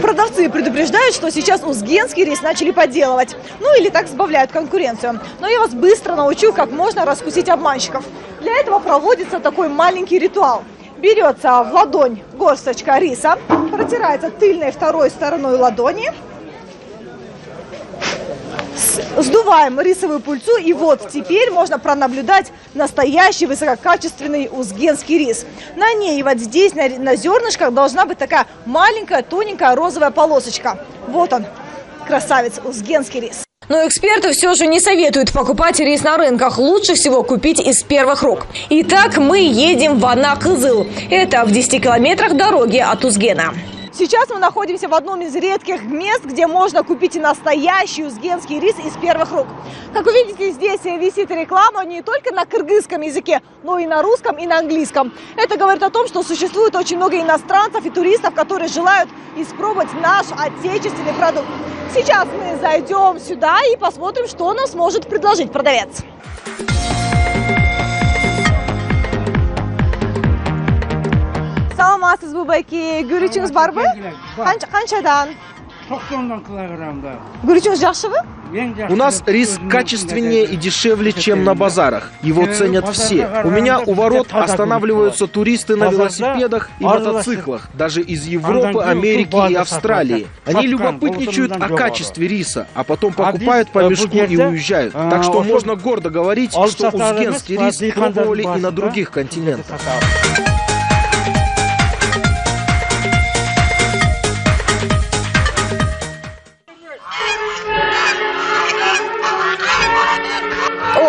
Продавцы предупреждают, что сейчас узгенский рис начали подделывать. Ну или так сбавляют конкуренцию. Но я вас быстро научу, как можно раскусить обманщиков. Для этого проводится такой маленький ритуал. Берется в ладонь горсточка риса, протирается тыльной второй стороной ладони. Сдуваем рисовую пыльцу, и вот теперь можно пронаблюдать настоящий высококачественный узгенский рис. На ней вот здесь на зернышках должна быть такая маленькая тоненькая розовая полосочка. Вот он, красавец, узгенский рис. Но эксперты все же не советуют покупать рис на рынках. Лучше всего купить из первых рук. Итак, мы едем в Ана-Кызыл. Это в 10 километрах дороги от Узгена. Сейчас мы находимся в одном из редких мест, где можно купить и настоящий узгенский рис из первых рук. Как вы видите, здесь висит реклама не только на кыргызском языке, но и на русском, и на английском. Это говорит о том, что существует очень много иностранцев и туристов, которые желают испробовать наш отечественный продукт. Сейчас мы зайдем сюда и посмотрим, что нам сможет предложить продавец. Саламатсыз бубайки, гүрүчүңүз барбы? Канчадан? 90 килограммда. Гүрүчүңүз жакшыбы? У нас рис качественнее и дешевле, чем на базарах. Его ценят все. У меня у ворот останавливаются туристы на велосипедах и мотоциклах, даже из Европы, Америки и Австралии. Они любопытничают о качестве риса, а потом покупают по мешку и уезжают. Так что можно гордо говорить, что узгенский рис пробовали и на других континентах.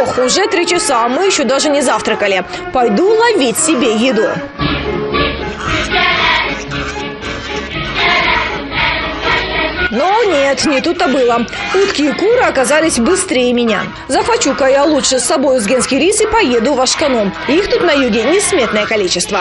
Ох, уже 3 часа, а мы еще даже не завтракали. Пойду ловить себе еду. Но нет, не тут-то было. Утки и куры оказались быстрее меня. Захвачу-ка я лучше с собой узгенский рис и поеду в Ашкану. Их тут на юге несметное количество.